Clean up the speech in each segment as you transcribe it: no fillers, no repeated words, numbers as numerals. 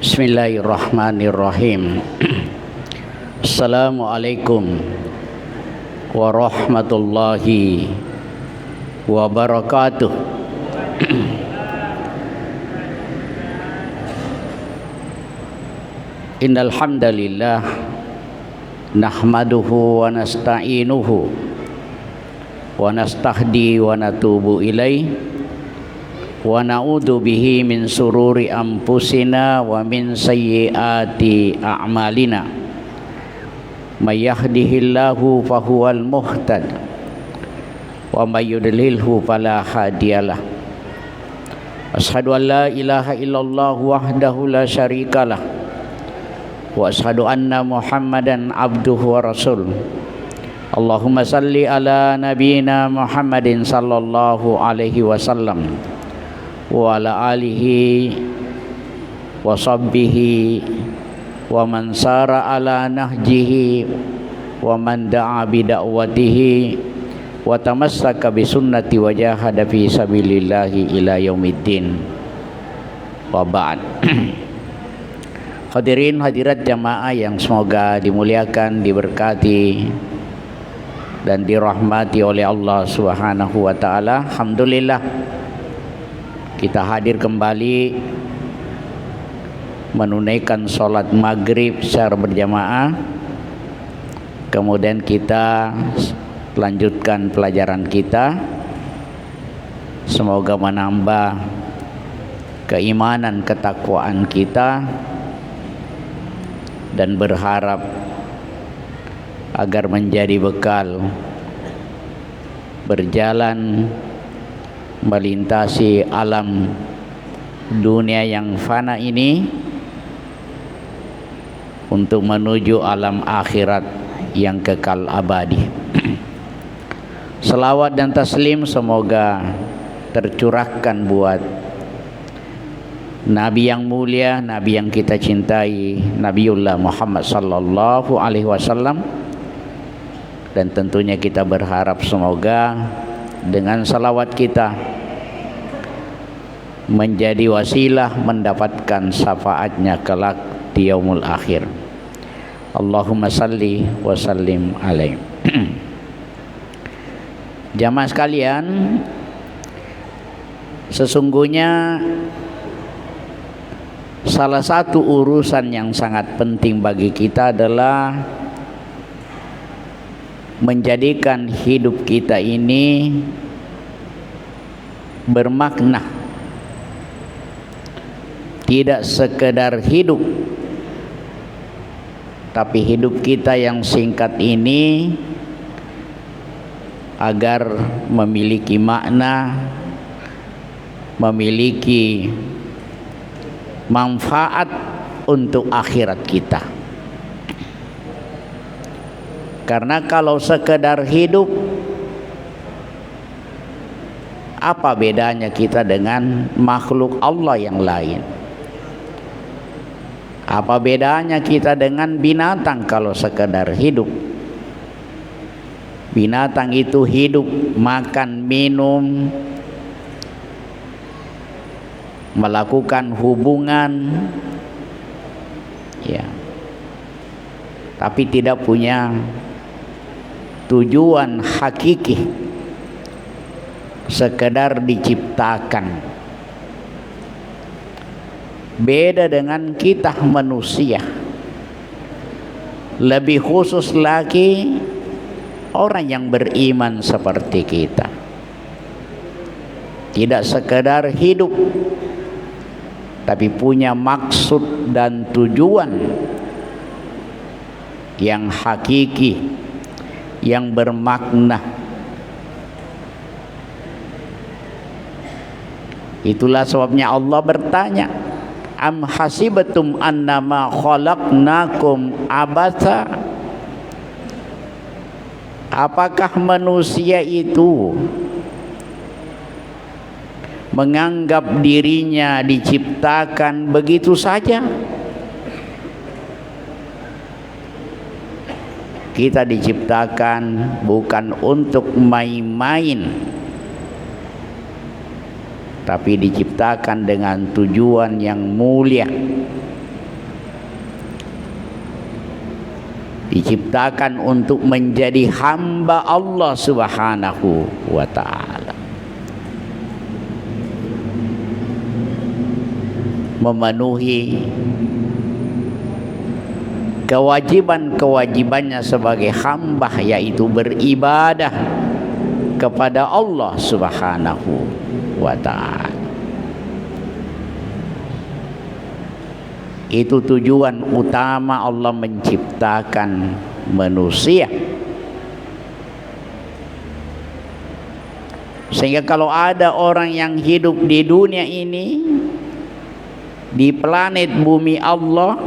Bismillahirrahmanirrahim. Assalamualaikum warahmatullahi wabarakatuh. Innal hamdalillah nahmaduhu wa nasta'inuhu wa nastahdi wa natubu ilaih wa na'udzu bihi min sururi anfusina wa min sayyiati a'malina. May yahdihillahu fahuwal muhtad wa may yudlilhu fala hadiyalah. Asyhadu an la ilaha illallah wahdahu la syarikalah wa asyhadu anna Muhammadan abduhu wa rasul. Allahumma salli ala nabiyyina Muhammadin sallallahu alaihi wasallam wa ala alihi wa sahbihi wa man sara ala nahjihi wa man da'a bi da'watihi wa tamassaka bi sunnati wa jahada fi sabilillahi ila yaumiddin. Wa ba'd. Hadirin hadirat jamaah yang semoga dimuliakan, diberkati dan dirahmati oleh Allah Subhanahu wa taala. Alhamdulillah kita hadir kembali menunaikan sholat maghrib secara berjamaah. Kemudian kita lanjutkan pelajaran kita. Semoga menambah keimanan, ketakwaan kita, dan berharap agar menjadi bekal berjalan melintasi alam dunia yang fana ini untuk menuju alam akhirat yang kekal abadi. Selawat dan taslim semoga tercurahkan buat Nabi yang mulia, Nabi yang kita cintai, Nabiullah Muhammad sallallahu alaihi wasallam. Dan tentunya kita berharap semoga dengan salawat kita menjadi wasilah mendapatkan syafaatnya kelak di yaumul akhir. Allahumma salli wa sallim alaihi. Jamaah sekalian, sesungguhnya salah satu urusan yang sangat penting bagi kita adalah menjadikan hidup kita ini bermakna. Tidak sekedar hidup, tapi hidup kita yang singkat ini agar memiliki makna, memiliki manfaat untuk akhirat kita. Karena kalau sekedar hidup, apa bedanya kita dengan makhluk Allah yang lain? Apa bedanya kita dengan binatang kalau sekedar hidup? Binatang itu hidup, makan, minum, melakukan hubungan, ya, tapi tidak punya tujuan hakiki, sekedar diciptakan. Beda dengan kita manusia, lebih khusus lagi orang yang beriman seperti kita. Tidak sekedar hidup, tapi punya maksud dan tujuan yang hakiki, yang bermakna. Itulah sebabnya Allah bertanya, am hasibatum annama khalaqnakum abatha. Apakah manusia itu menganggap dirinya diciptakan begitu saja? Kita diciptakan bukan untuk main-main, tapi diciptakan dengan tujuan yang mulia. Diciptakan untuk menjadi hamba Allah Subhanahu wa ta'ala, memenuhi kewajiban-kewajibannya sebagai hamba, yaitu beribadah kepada Allah Subhanahu wa ta'ala. Itu tujuan utama Allah menciptakan manusia. Sehingga kalau ada orang yang hidup di dunia ini, di planet bumi Allah,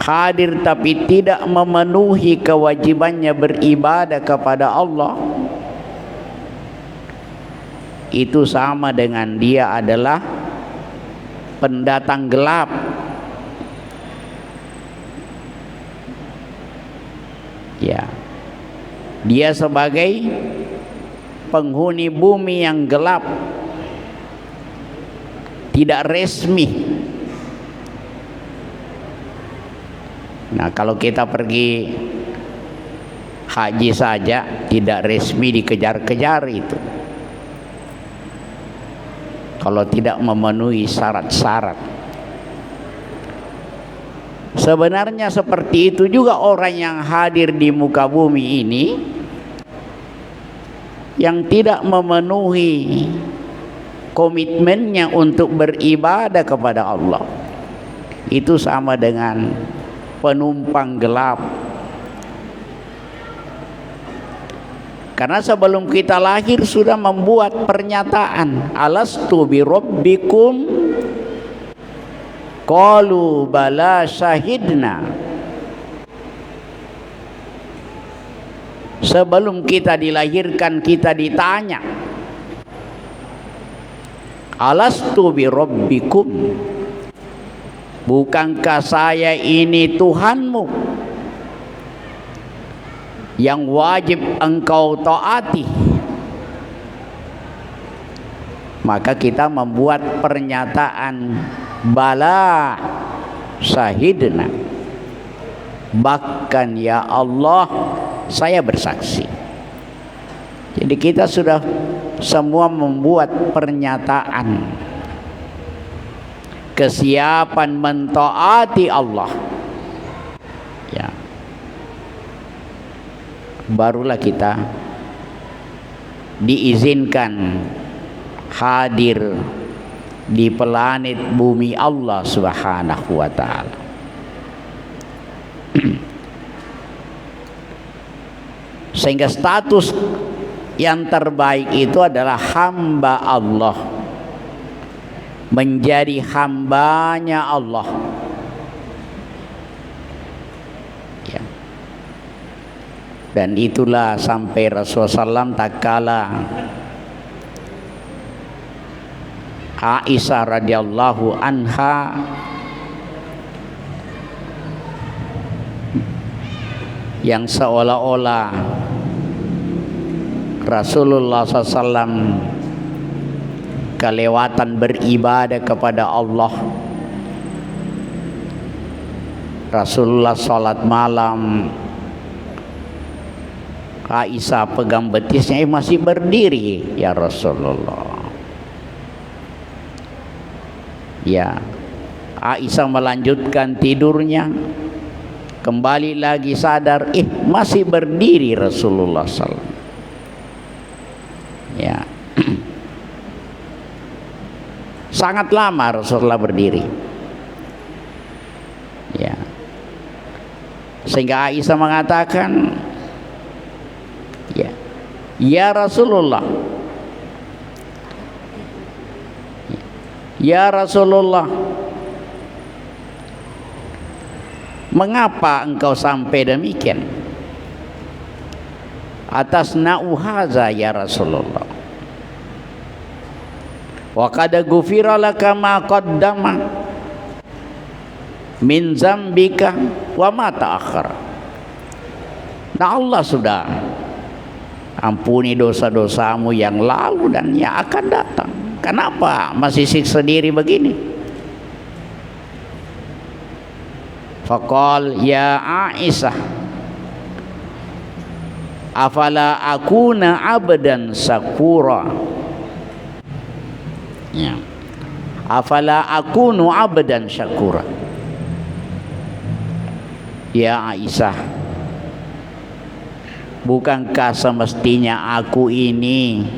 hadir tapi tidak memenuhi kewajibannya beribadah kepada Allah, itu sama dengan dia adalah pendatang gelap. Ya, dia sebagai penghuni bumi yang gelap, tidak resmi. Nah, kalau kita pergi haji saja tidak resmi, dikejar-kejar itu kalau tidak memenuhi syarat-syarat. Sebenarnya seperti itu juga orang yang hadir di muka bumi ini, yang tidak memenuhi komitmennya untuk beribadah kepada Allah, itu sama dengan penumpang gelap. Karena sebelum kita lahir sudah membuat pernyataan, alastu bi rabbikum, qalu bala syahidna. Sebelum kita dilahirkan kita ditanya, alastu bi rabbikum, bukankah saya ini Tuhanmu yang wajib engkau taati? Maka kita membuat pernyataan, bala syahidna, bahkan ya Allah saya bersaksi. Jadi kita sudah semua membuat pernyataan kesiapan mentaati Allah. Ya, barulah kita diizinkan hadir di planet bumi Allah Subhanahu wa ta'ala. Sehingga status yang terbaik itu adalah hamba Allah, menjadi hambanya Allah. Ya. Dan itulah sampai Rasulullah SAW tak kala Aisyah radhiyallahu anha yang seolah-olah Rasulullah SAW kelewatan beribadah kepada Allah. Rasulullah sholat malam, Aisyah pegang betisnya, masih berdiri ya Rasulullah. Ya, Aisyah melanjutkan tidurnya, kembali lagi sadar, masih berdiri Rasulullah SAW. Ya, sangat lama Rasulullah berdiri. Ya, sehingga Aisyah mengatakan, ya Rasulullah, ya Rasulullah, mengapa engkau sampai demikian? Atas na'uhaza ya Rasulullah, wa qad ghufira laka ma qaddama min zambika wa ma ta'akhkhara. Nah, Allah sudah Ampuni dosa-dosamu yang lalu dan yang akan datang. Kenapa masih siksa diri begini? Faqal ya Aisyah, afala akuna abdan sakura. Ya. Afala akunu abdan syakura. Ya Aisyah, bukankah semestinya aku ini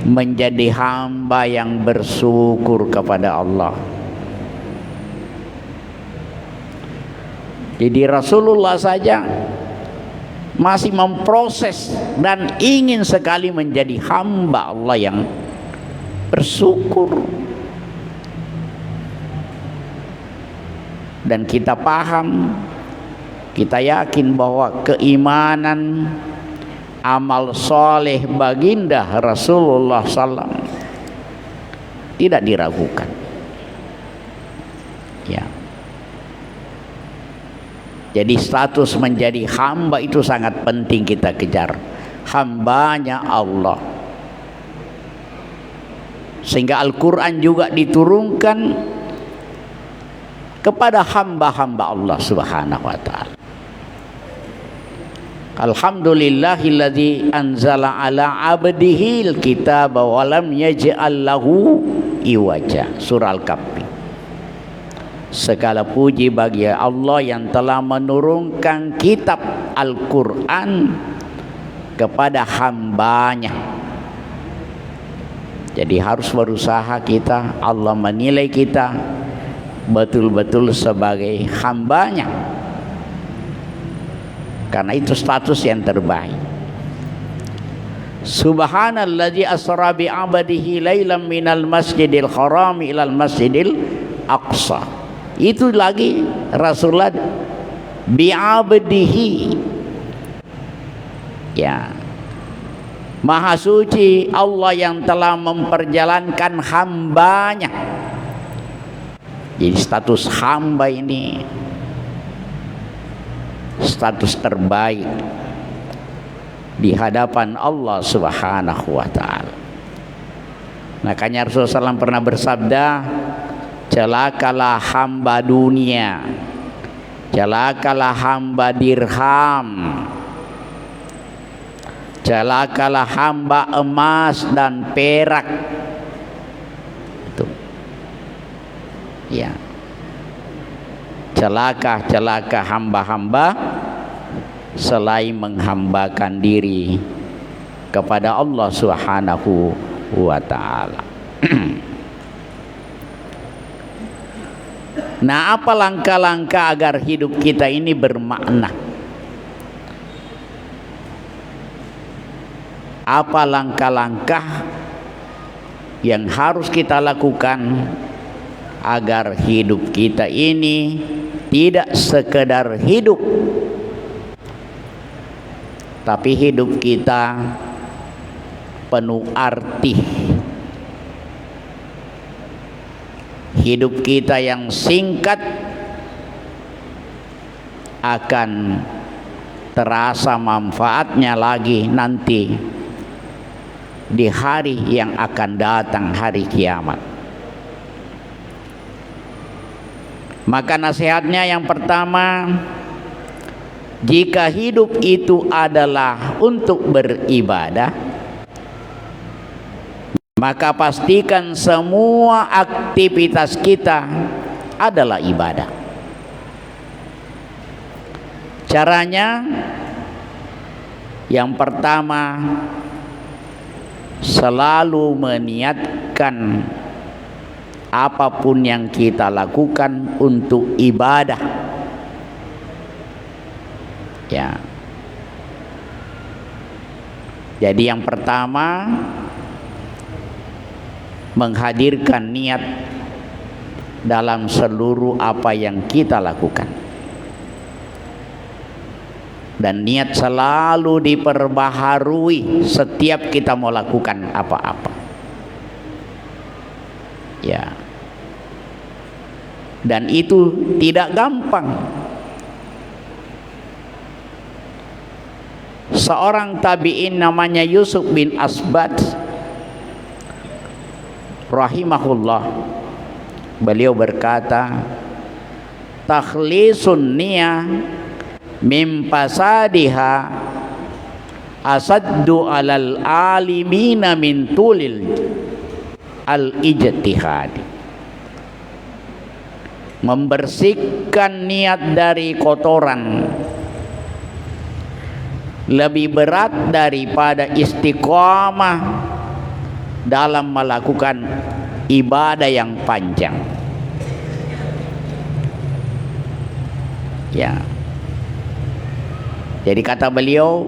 menjadi hamba yang bersyukur kepada Allah? Jadi Rasulullah saja masih memproses dan ingin sekali menjadi hamba Allah yang bersyukur. Dan kita paham, kita yakin bahwa keimanan, amal soleh baginda Rasulullah SAW tidak diragukan. Ya. Jadi status menjadi hamba itu sangat penting kita kejar. Hambanya Allah. Sehingga Al-Quran juga diturunkan kepada hamba-hamba Allah Subhanahu wa ta'ala. Alhamdulillahilladzi anzala ala abdihil kitaba wa lam yaj'al lahu iwaja. Surah Al-Kahfi. Segala puji bagi Allah yang telah menurunkan kitab Al-Quran kepada hambanya. Jadi harus berusaha kita, Allah menilai kita betul-betul sebagai hambanya, karena itu status yang terbaik. Subhanalladzi asra bi 'abdihi lailan minal masjidil haram ilal masjidil aqsa. Itu lagi Rasulullah bi'abdihi, ya, Maha suci Allah yang telah memperjalankan hambanya. Jadi status hamba ini status terbaik di hadapan Allah Subhanahu wa ta'ala. Makanya Rasulullah SAW pernah bersabda, celakalah hamba dunia, celakalah hamba dirham, celakalah hamba emas dan perak. Itu, ya, celaka hamba-hamba selain menghambakan diri kepada Allah Subhanahu wa ta'ala. Nah, apa langkah-langkah agar hidup kita ini bermakna? Apa langkah-langkah yang harus kita lakukan agar hidup kita ini tidak sekedar hidup, tapi hidup kita penuh arti, hidup kita yang singkat akan terasa manfaatnya lagi nanti di hari yang akan datang, hari kiamat. Maka nasihatnya yang pertama, jika hidup itu adalah untuk beribadah, maka pastikan semua aktivitas kita adalah ibadah. Caranya yang pertama, selalu meniatkan apapun yang kita lakukan untuk ibadah. Ya. Jadi yang pertama, menghadirkan niat dalam seluruh apa yang kita lakukan, dan niat selalu diperbaharui setiap kita mau lakukan apa-apa, ya. Dan itu tidak gampang. seorang tabi'in namanya Yusuf bin Asbat rahimahullah, beliau berkata, takhlisun niyah min fasadiha asaddu alal alimina min tulil al-ijtihad. Membersihkan niat dari kotoran lebih berat daripada istiqamah dalam melakukan ibadah yang panjang. Ya. Jadi kata beliau,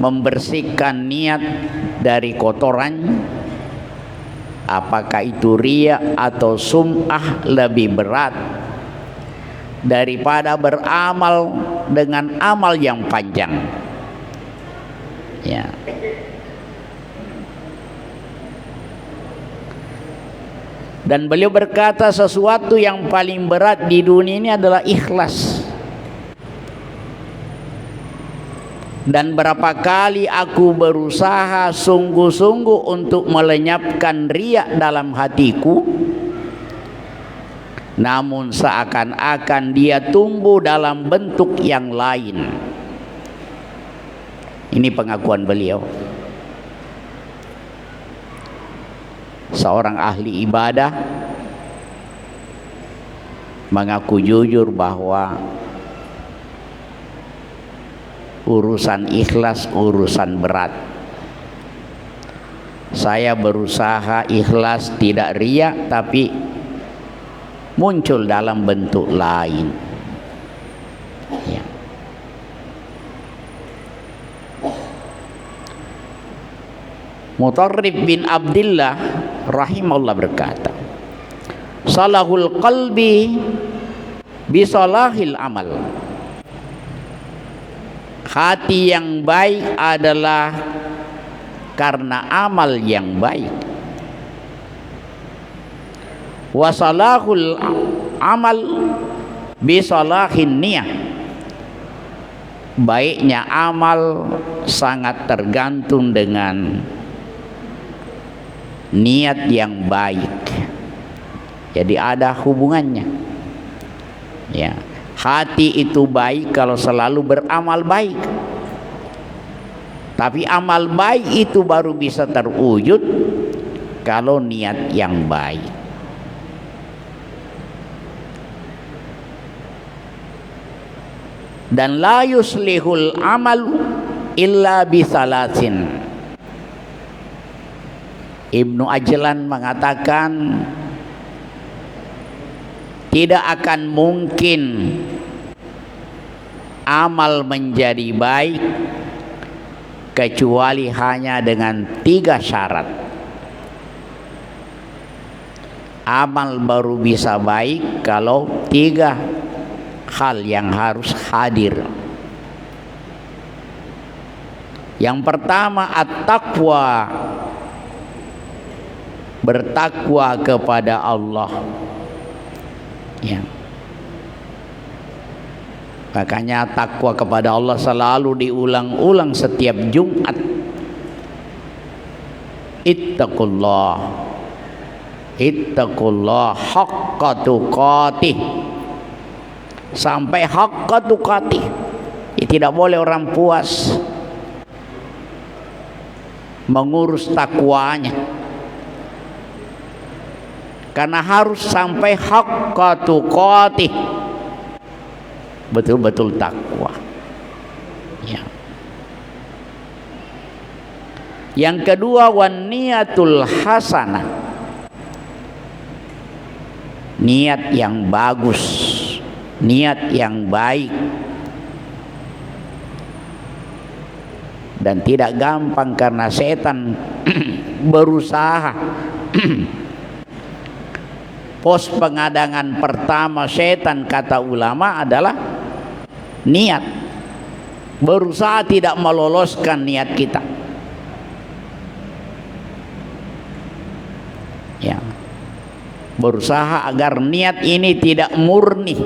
membersihkan niat dari kotoran, apakah itu riya atau sum'ah, lebih berat daripada beramal dengan amal yang panjang. Ya. Dan beliau berkata, sesuatu yang paling berat di dunia ini adalah ikhlas. Dan berapa kali aku berusaha sungguh-sungguh untuk melenyapkan riya dalam hatiku, namun seakan-akan dia tumbuh dalam bentuk yang lain. Ini pengakuan beliau. Seorang ahli ibadah mengaku jujur bahwa urusan ikhlas urusan berat. Saya berusaha ikhlas, tidak riya, tapi muncul dalam bentuk lain. Ya. Mutarrib bin Abdillah rahimahullah berkata, salahul qalbi bisalahil amal. Hati yang baik adalah karena amal yang baik. Wasalahul amal bisalahin niyah. Baiknya amal sangat tergantung dengan niat yang baik. Jadi ada hubungannya. Ya. Hati itu baik kalau selalu beramal baik. Tapi amal baik itu baru bisa terwujud kalau niat yang baik. Dan la yuslihul amal illa bisalasin. Ibnu Ajlan mengatakan, tidak akan mungkin amal menjadi baik kecuali hanya dengan 3 syarat. Amal baru bisa baik kalau 3 hal yang harus hadir. Yang pertama, at-taqwa, bertakwa kepada Allah. Ya. Makanya takwa kepada Allah selalu diulang-ulang setiap Jumat. Ittaqullah, ittaqullah haqqa tuqatih, sampai haqqa tuqatih. Tidak boleh orang puas mengurus takwanya, karena harus sampai haqqa tuqatih, betul-betul takwa. Ya. Yang kedua, wan niyatul hasanah, niat yang bagus, niat yang baik. Dan tidak gampang karena setan berusaha. Pos pengadangan pertama setan, kata ulama, adalah niat. Berusaha tidak meloloskan niat kita. Ya. Berusaha agar niat ini tidak murni.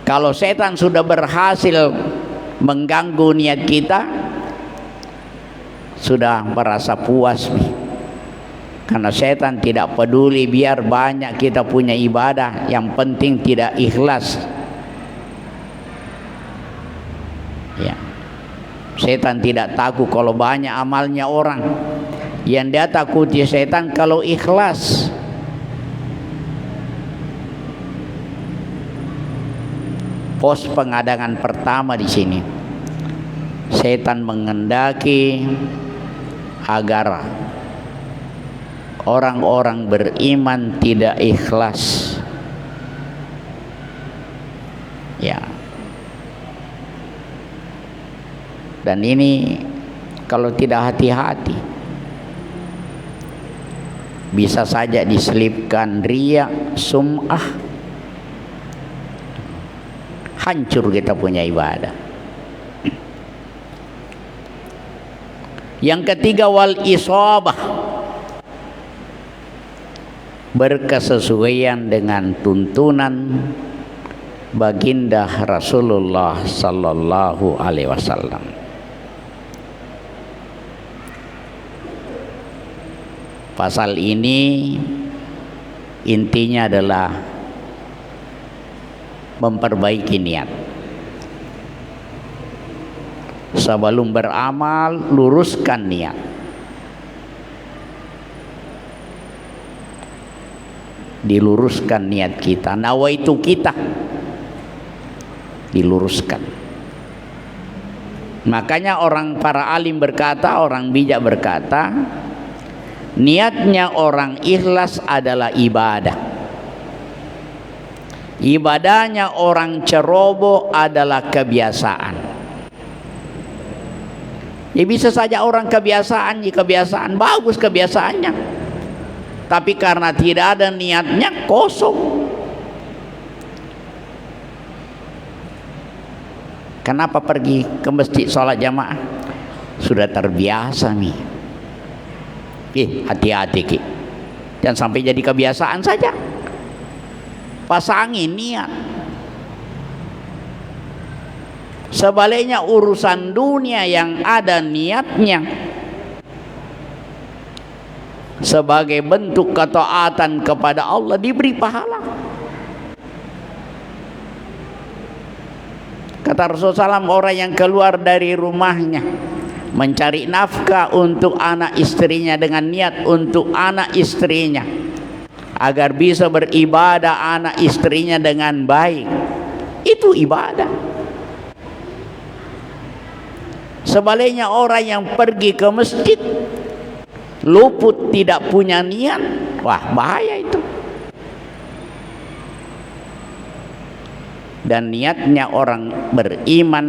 Kalau setan sudah berhasil mengganggu niat kita, sudah merasa puas nih. Karena setan tidak peduli biar banyak kita punya ibadah, yang penting tidak ikhlas. Ya. Setan tidak takut kalau banyak amalnya orang. Yang dia takuti setan kalau ikhlas. Pos pengadangan pertama di sini, setan mengendaki agar orang-orang beriman tidak ikhlas. Ya. Dan ini kalau tidak hati-hati bisa saja diselipkan riya, sum'ah, hancur kita punya ibadah. Yang ketiga, wal isabah, berkesesuaian dengan tuntunan baginda Rasulullah sallallahu alaihi wasallam. Pasal ini intinya adalah memperbaiki niat. Sebelum beramal, luruskan niat. Diluruskan niat kita, nawaitu kita diluruskan. Makanya para alim berkata, orang bijak berkata, niatnya orang ikhlas adalah ibadah. Ibadahnya orang ceroboh adalah kebiasaan. Ya bisa saja orang kebiasaan bagus kebiasaannya, tapi karena tidak ada niatnya kosong. Kenapa pergi ke masjid sholat jamaah? Sudah terbiasa nih. Hati-hati Ki, jangan sampai jadi kebiasaan saja. Pasangin niat. Sebaliknya urusan dunia yang ada niatnya sebagai bentuk ketaatan kepada Allah diberi pahala. Kata Rasulullah SAW, orang yang keluar dari rumahnya mencari nafkah untuk anak istrinya dengan niat untuk anak istrinya agar bisa beribadah anak istrinya dengan baik, itu ibadah. Sebaliknya orang yang pergi ke masjid luput tidak punya niat, wah bahaya itu. Dan niatnya orang beriman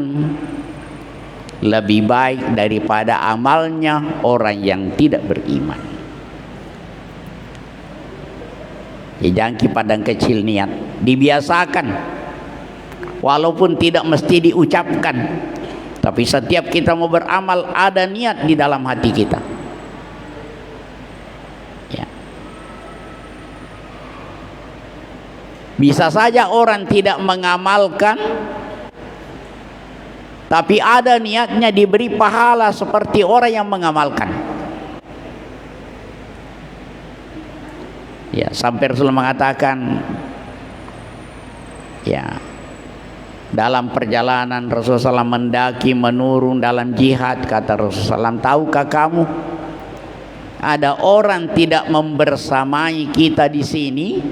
lebih baik daripada amalnya orang yang tidak beriman. Ya, jangan padang kecil niat, dibiasakan walaupun tidak mesti diucapkan, tapi setiap kita mau beramal ada niat di dalam hati kita. Ya. Bisa saja orang tidak mengamalkan tapi ada niatnya diberi pahala seperti orang yang mengamalkan. Ya, sampai Rasulullah mengatakan, ya, dalam perjalanan Rasulullah SAW mendaki menurun dalam jihad, kata Rasulullah SAW, tahukah kamu ada orang tidak membersamai kita di sini,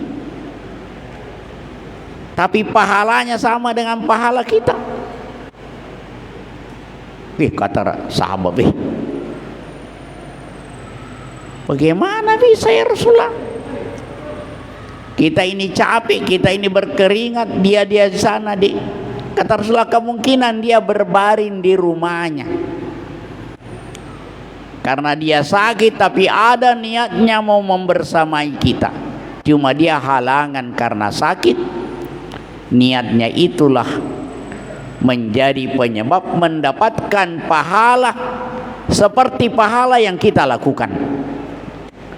tapi pahalanya sama dengan pahala kita. Kata sahabat, bagaimana bisa ya Rasulullah? Kita ini capek, kita ini berkeringat, dia di sana. Kata Rasulullah, kemungkinan dia berbaring di rumahnya karena dia sakit, tapi ada niatnya mau membersamai kita. Cuma dia halangan karena sakit. Niatnya itulah menjadi penyebab mendapatkan pahala seperti pahala yang kita lakukan,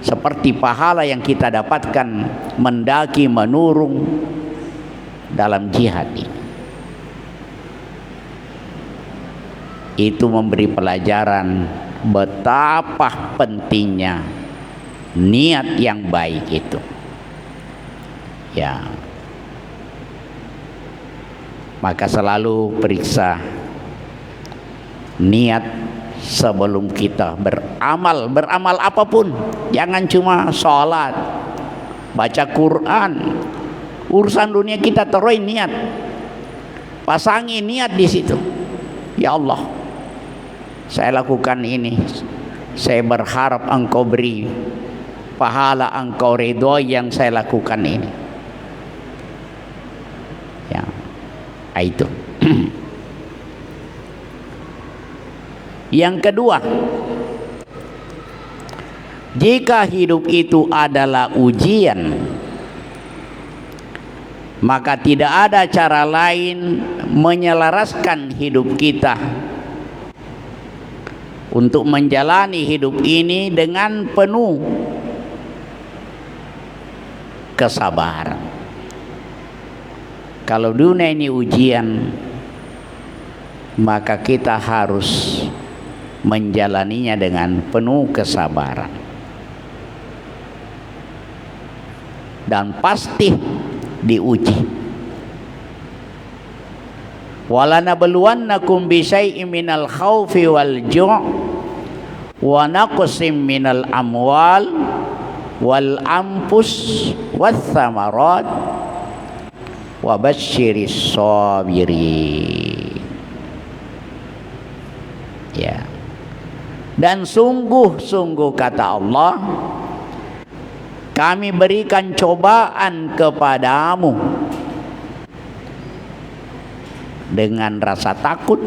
seperti pahala yang kita dapatkan mendaki menurun dalam jihad ini. itu memberi pelajaran betapa pentingnya niat yang baik itu. Ya. Maka selalu periksa niat sebelum kita beramal apapun. Jangan cuma sholat, baca Quran, urusan dunia kita taruh niat, pasangi niat di situ. Ya Allah, saya lakukan ini, saya berharap Engkau beri pahala, Engkau ridho yang saya lakukan ini. Ya, itu. Yang kedua, jika hidup itu adalah ujian, maka tidak ada cara lain menyelaraskan hidup kita untuk menjalani hidup ini dengan penuh kesabaran. Kalau dunia ini ujian, maka kita harus menjalaninya dengan penuh kesabaran. Dan pasti diuji. Walanabluwannakum bisyai'in minal khaufi wal ju' wa naqsim minal amwal wal anfus wath thamarat wa basyiris sabirin. Ya. Dan sungguh-sungguh kata Allah, kami berikan cobaan kepadamu dengan rasa takut,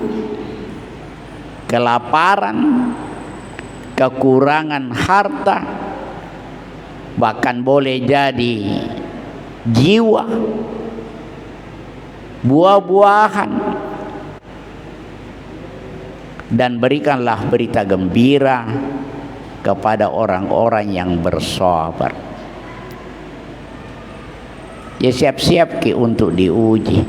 kelaparan, kekurangan harta, bahkan boleh jadi jiwa, buah-buahan. Dan berikanlah berita gembira kepada orang-orang yang bersabar. Ya, siap-siap untuk diuji.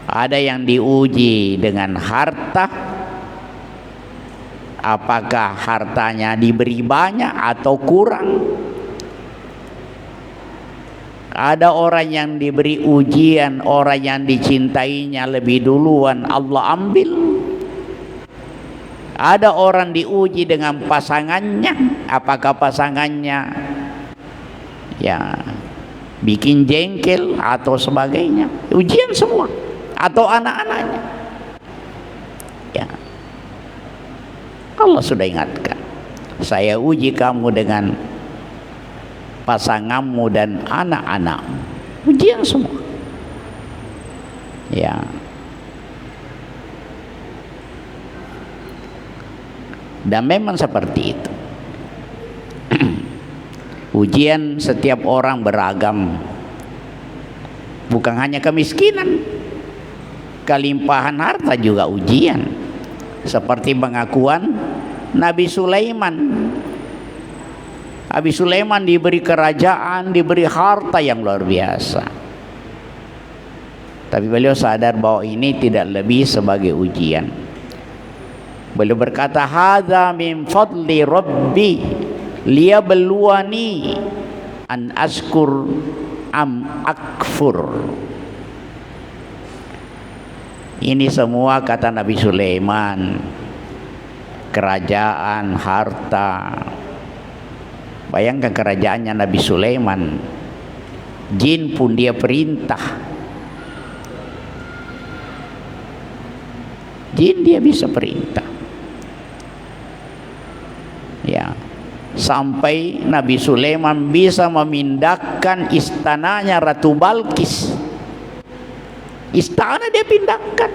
Ada yang diuji dengan harta, apakah hartanya diberi banyak atau kurang. Ada orang yang diberi ujian, orang yang dicintainya lebih duluan Allah ambil. Ada orang diuji dengan pasangannya, apakah pasangannya ya bikin jengkel atau sebagainya. Ujian semua. Atau anak-anaknya. Ya. Allah sudah ingatkan, saya uji kamu dengan pasanganmu dan anak-anakmu. Ujian semua. Ya. Dan memang seperti itu. Ujian setiap orang beragam. Bukan hanya kemiskinan, kelimpahan harta juga ujian. Seperti pengakuan Nabi Sulaiman. Nabi Sulaiman diberi kerajaan, diberi harta yang luar biasa. Tapi beliau sadar bahwa ini tidak lebih sebagai ujian. Beliau berkata, hadza min fadli rabbi liyabluwani an askur am akfur. Ini semua kata Nabi Sulaiman, kerajaan, harta. Bayangkan kerajaannya Nabi Sulaiman, jin pun dia perintah. Jin dia bisa perintah. Ya, sampai Nabi Sulaiman bisa memindahkan istananya Ratu Balkis. Istana dia pindahkan.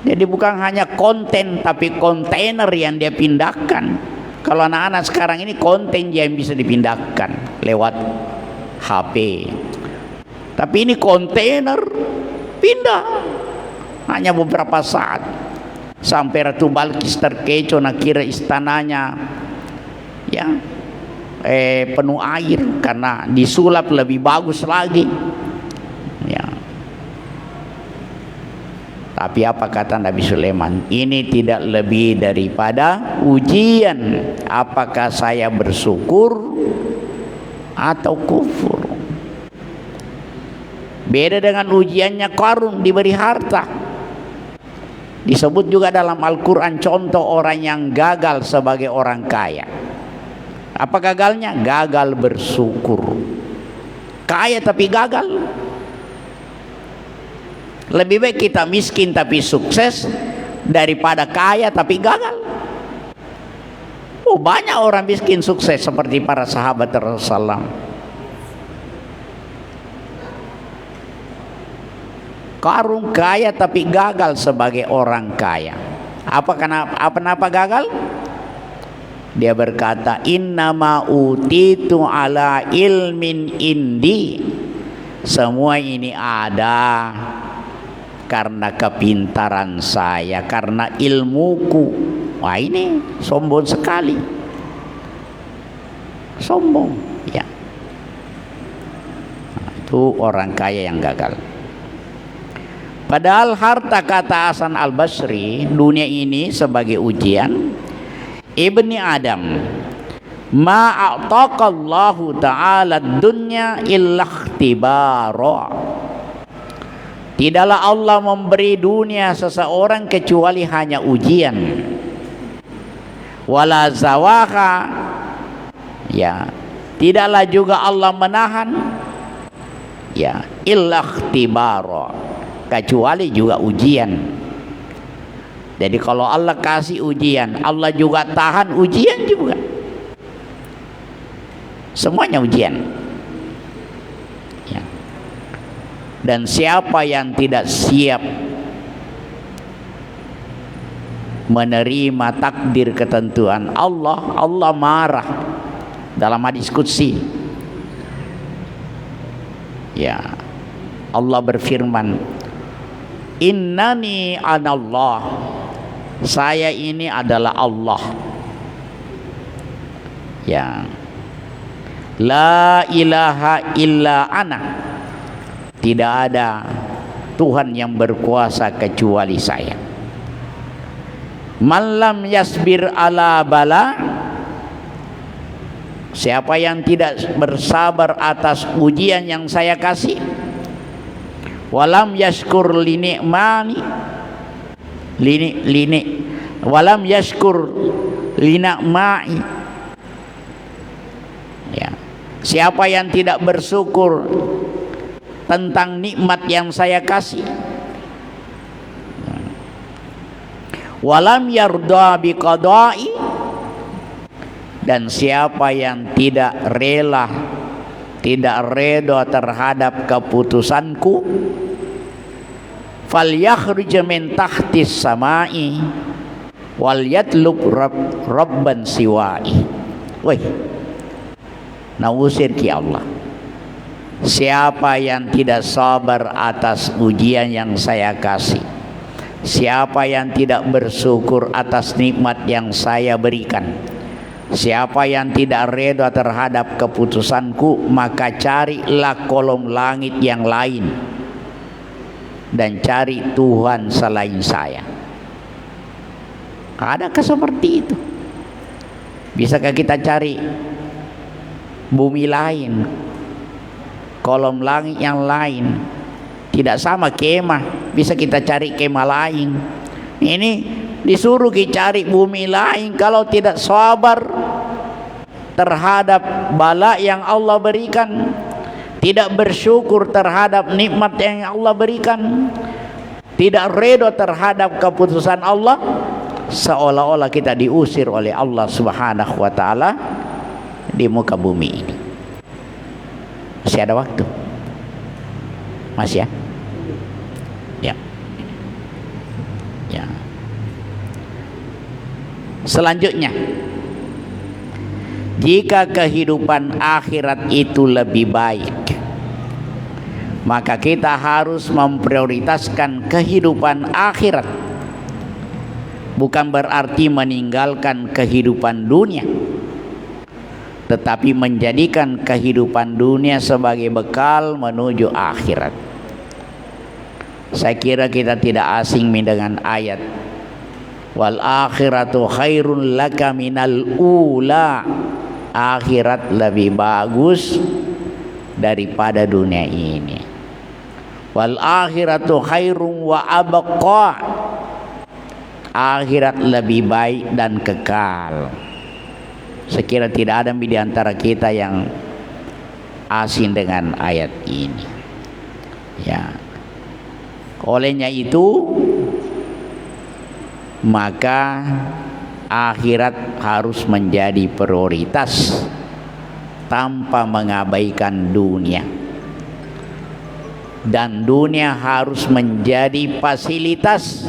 Jadi bukan hanya konten, tapi kontainer yang dia pindahkan. Kalau anak-anak sekarang ini konten yang bisa dipindahkan lewat HP. Tapi ini kontainer pindah hanya beberapa saat. Sampai Ratu Balkis terkecoh, nak kira istananya ya penuh air karena disulap lebih bagus lagi. Ya. Tapi apa kata Nabi Sulaiman? Ini tidak lebih daripada ujian. Apakah saya bersyukur atau kufur? Beda dengan ujiannya Qarun diberi harta. Disebut juga dalam Al-Quran contoh orang yang gagal sebagai orang kaya. Apa gagalnya? Gagal bersyukur. Kaya tapi gagal. Lebih baik kita miskin tapi sukses daripada kaya tapi gagal. Oh, banyak orang miskin sukses seperti para sahabat Rasulullah. Qarun kaya tapi gagal sebagai orang kaya. Kenapa gagal? Dia berkata, innama utitu ala ilmin indi. Semua ini ada karena kepintaran saya, karena ilmuku. Wah, ini sombong sekali. Sombong, ya. Nah, itu orang kaya yang gagal. Padahal harta, kata Hasan Al-Basri, dunia ini sebagai ujian. Ibni Adam, ma'ataqallahu ta'ala dunya illa ikhtibara. Tidaklah Allah memberi dunia seseorang kecuali hanya ujian. Wala zawaha, ya, tidaklah juga Allah menahan, ya, illa ikhtibara, kecuali juga ujian. Jadi kalau Allah kasih ujian, Allah juga tahan ujian juga. Semuanya ujian. Ya. Dan siapa yang tidak siap menerima takdir ketentuan Allah, Allah marah dalam hadis qudsi. Ya, Allah berfirman, innani anallah, saya ini adalah Allah. Ya, la ilaha illa ana, tidak ada Tuhan yang berkuasa kecuali saya. Man lam yasbir ala bala, siapa yang tidak bersabar atas ujian yang saya kasih, walam yashkur linikmani, walam yashkur linikmai, ya, siapa yang tidak bersyukur tentang nikmat yang saya kasih, walam yarda biqada'i, dan siapa yang tidak rela, tidak redha terhadap keputusanku, falyakhruj min tahtis samai wal yatlub rabban siwai. Woi, nausir ki Allah, siapa yang tidak sabar atas ujian yang saya kasih, siapa yang tidak bersyukur atas nikmat yang saya berikan, siapa yang tidak redha terhadap keputusanku, maka carilah kolom langit yang lain dan cari Tuhan selain saya. Adakah seperti itu? Bisakah kita cari bumi lain, kolom langit yang lain? Tidak sama kemah, bisa kita cari kemah lain. Ini disuruh kita cari bumi lain. Kalau tidak sabar terhadap bala yang Allah berikan, tidak bersyukur terhadap nikmat yang Allah berikan, tidak redha terhadap keputusan Allah, seolah-olah kita diusir oleh Allah Subhanahu wa ta'ala di muka bumi ini. Masih ada waktu? Masih ya? Ya. Ya. Selanjutnya, jika kehidupan akhirat itu lebih baik, maka kita harus memprioritaskan kehidupan akhirat. Bukan berarti meninggalkan kehidupan dunia, tetapi menjadikan kehidupan dunia sebagai bekal menuju akhirat. Saya kira kita tidak asing dengan ayat wal akhiratu khairun laka minal ula. Akhirat lebih bagus daripada dunia ini. Wal akhiratu khairun wa abqa. Akhirat lebih baik dan kekal. Sekira tidak ada di antara kita yang asing dengan ayat ini. Ya. Olehnya itu, maka akhirat harus menjadi prioritas tanpa mengabaikan dunia. Dan dunia harus menjadi fasilitas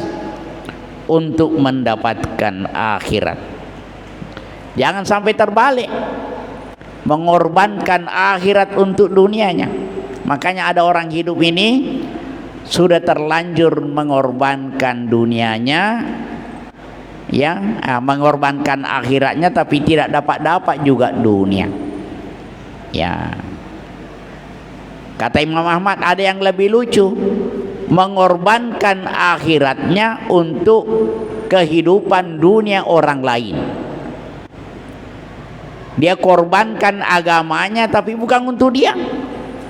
untuk mendapatkan akhirat. Jangan sampai terbalik, mengorbankan akhirat untuk dunianya. Makanya ada orang hidup ini sudah terlanjur mengorbankan dunianya, ya, mengorbankan akhiratnya, tapi tidak dapat juga dunia. Ya, kata Imam Ahmad, ada yang lebih lucu, mengorbankan akhiratnya untuk kehidupan dunia orang lain. Dia korbankan agamanya, tapi bukan untuk dia,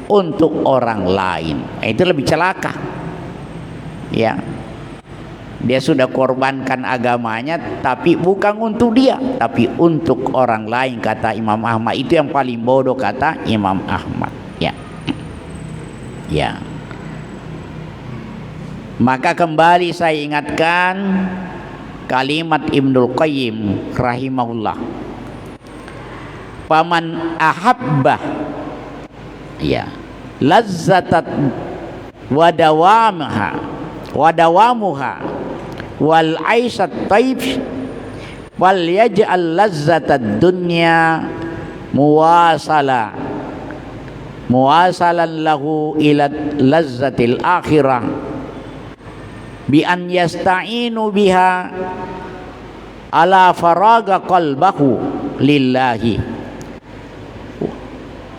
untuk orang lain. Itu lebih celaka. Ya, dia sudah korbankan agamanya, tapi bukan untuk dia, tapi untuk orang lain, kata Imam Ahmad. Itu yang paling bodoh, kata Imam Ahmad. Ya, ya. Maka kembali saya ingatkan kalimat Ibnul Qayyim rahimahullah. Paman ahabba, ya, lazzatat wadawamuha wal aisat taib wal yaj'al lazzatad dunya muwasalan lahu ila lazzatil akhirah bi an yasta'inu biha ala faraga qalbahu lillahi,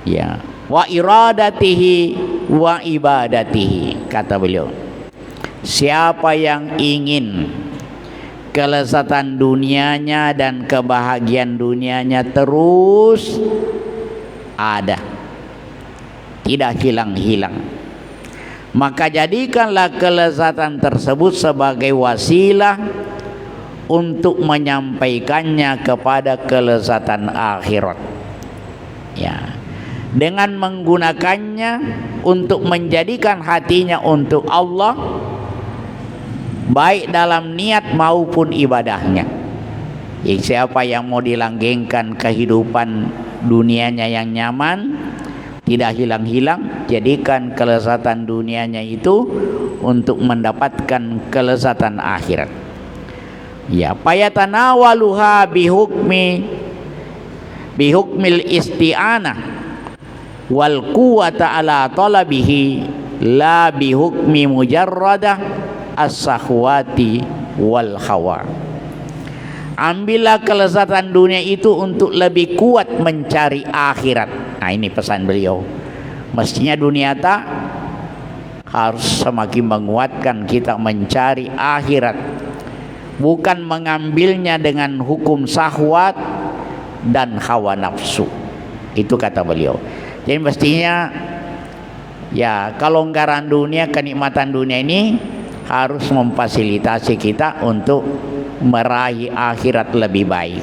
ya, wa iradatihi wa ibadatihi. Kata beliau, siapa yang ingin kelezatan dunianya dan kebahagiaan dunianya terus ada, tidak hilang-hilang, maka jadikanlah kelezatan tersebut sebagai wasilah untuk menyampaikannya kepada kelezatan akhirat. Ya, dengan menggunakannya untuk menjadikan hatinya untuk Allah, baik dalam niat maupun ibadahnya. Siapa yang mau dilanggengkan kehidupan dunianya yang nyaman, tidak hilang-hilang, jadikan kelezatan dunianya itu untuk mendapatkan kelezatan akhirat. Ya, payatanawaluha bihukmil isti'anah wal quwwata ala talabihi la bihukmi mujarradah as-sahwati wal hawa. Ambillah kelezatan dunia itu untuk lebih kuat mencari akhirat. Nah, ini pesan beliau. Mestinya dunia tak harus semakin menguatkan kita mencari akhirat, bukan mengambilnya dengan hukum syahwat dan hawa nafsu. Itu kata beliau. Jadi mestinya, ya, kelonggaran dunia, kenikmatan dunia ini harus memfasilitasi kita untuk meraih akhirat lebih baik.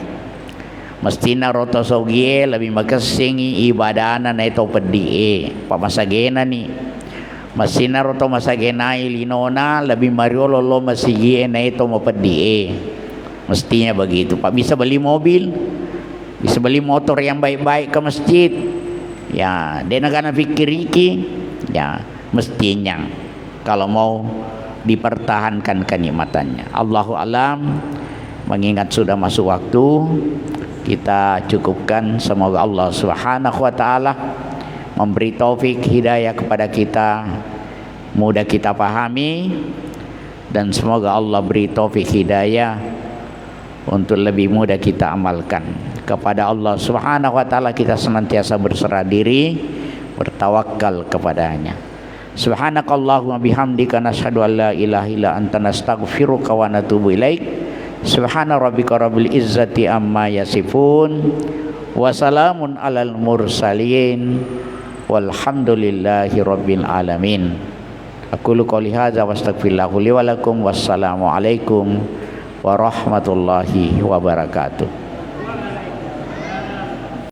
Mestina roto sogie lebih makesingi ibadana na ito pedie pamasagena ni. Mestina roto masagena ilinona lebih mariolo lo masigie na ito mapedie. Mestinya begitu. Pak, bisa beli mobil, bisa beli motor yang baik-baik ke masjid. Ya, dia nak fikir iki, ya, mestinya kalau mau dipertahankan kenikmatannya. Allahu alam. Mengingat sudah masuk waktu, kita cukupkan. Semoga Allah Subhanahu wa taala memberi taufik hidayah kepada kita, mudah kita pahami, dan semoga Allah beri taufik hidayah untuk lebih mudah kita amalkan. Kepada Allah Subhanahu wa taala kita senantiasa berserah diri, bertawakal kepadanya. Subhanakallahumma bihamdika nasyhadu an la ilaha illa anta nastaghfiruka wa natubu ilaik. Subhana rabbika rabbil izzati amma yasifun wa salamun alal mursalin walhamdulillahi rabbil alamin. Aqulu qouli hadza wa astaghfirullah li wa lakum. Wassalamu alaikum warahmatullahi wabarakatuh.